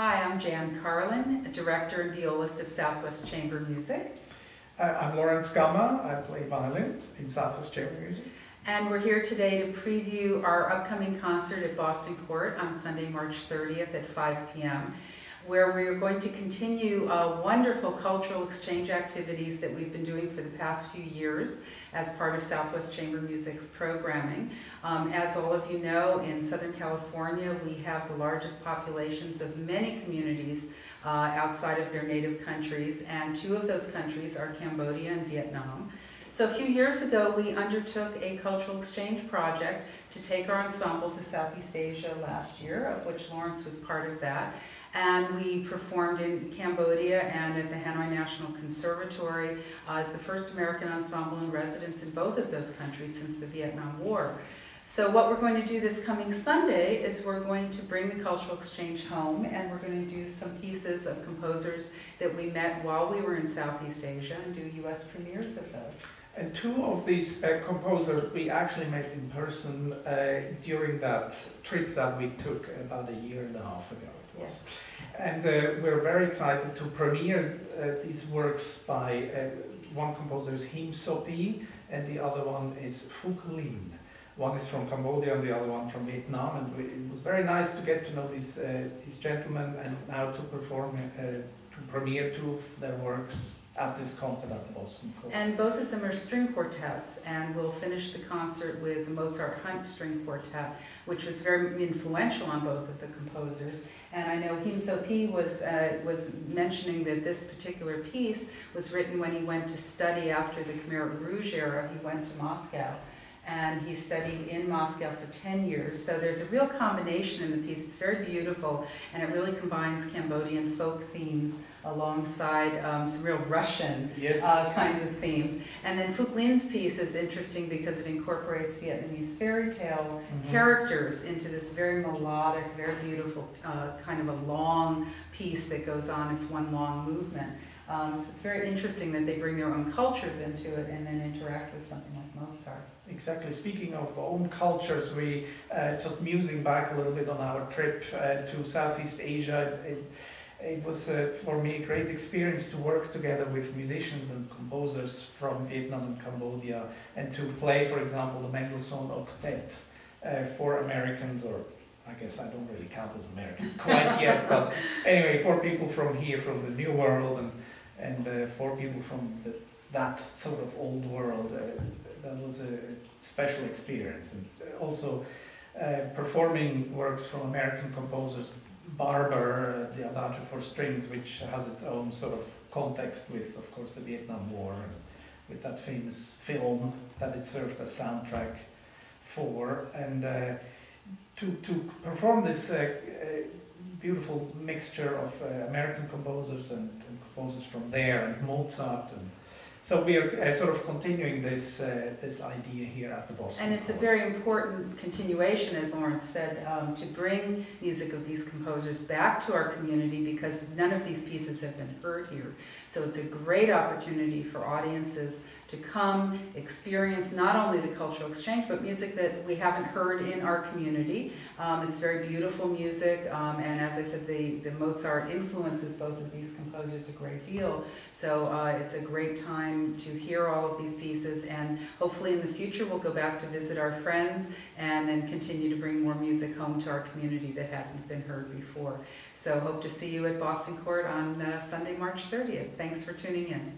Hi, I'm Jan Karlin, Director and Violist of Southwest Chamber Music. I'm Lorenz Gamma. I play violin in Southwest Chamber Music. And we're here today to preview our upcoming concert at Boston Court on Sunday, March 30th at 5 p.m., where we're going to continue wonderful cultural exchange activities that we've been doing for the past few years as part of Southwest Chamber Music's programming. As all of you know, in Southern California, we have the largest populations of many communities outside of their native countries, and two of those countries are Cambodia and Vietnam. So a few years ago, we undertook a cultural exchange project to take our ensemble to Southeast Asia last year, of which Lawrence was part of that. And we performed in Cambodia and at the Hanoi National Conservatory as the first American ensemble in residence in both of those countries since the Vietnam War. So what we're going to do this coming Sunday is we're going to bring the cultural exchange home, and we're going to do some pieces of composers that we met while we were in Southeast Asia and do U.S. premieres of those. And two of these composers we actually met in person during that trip that we took about a year and a half ago. It was. Yes. And we're very excited to premiere these works by one composer is Him Sopi and the other one is Phuc Linh. One is from Cambodia and the other one from Vietnam, and it was very nice to get to know these gentlemen and now to perform, to premiere two of their works at this concert at the Boston Court. And both of them are string quartets, and we'll finish the concert with the Mozart Hunt String Quartet, which was very influential on both of the composers. And I know Him Sopi was mentioning that this particular piece was written when he went to study after the Khmer Rouge era. He went to Moscow, and he studied in Moscow for 10 years. So there's a real combination in the piece. It's very beautiful, and it really combines Cambodian folk themes alongside some real Russian kinds of themes. And then Phuc Linh's piece is interesting because it incorporates Vietnamese fairy tale characters into this very melodic, very beautiful kind of a long piece that goes on. It's one long movement. So it's very interesting that they bring their own cultures into it and then interact with something like Mozart. Exactly. Speaking of own cultures, we just musing back a little bit on our trip to Southeast Asia. It was for me a great experience to work together with musicians and composers from Vietnam and Cambodia, and to play, for example, the Mendelssohn Octet for Americans, or I guess I don't really count as American quite yet, but anyway, for people from here, from the New World, and for people from that sort of old world. That was a special experience. And also performing works from American composers, Barber, the Adagio for Strings, which has its own sort of context with, of course, the Vietnam War, and with that famous film that it served as soundtrack for. And to perform this beautiful mixture of American composers and composers from there, and Mozart, and so we are sort of continuing this idea here at the Boston And it's Court. a very important continuation, as Lawrence said, to bring music of these composers back to our community, because none of these pieces have been heard here. So it's a great opportunity for audiences to come, experience not only the cultural exchange, but music that we haven't heard in our community. It's very beautiful music, and as I said, the Mozart influences both of these composers a great deal. So it's a great time to hear all of these pieces, and hopefully in the future we'll go back to visit our friends and then continue to bring more music home to our community that hasn't been heard before. So hope to see you at Boston Court on Sunday, March 30th. Thanks for tuning in.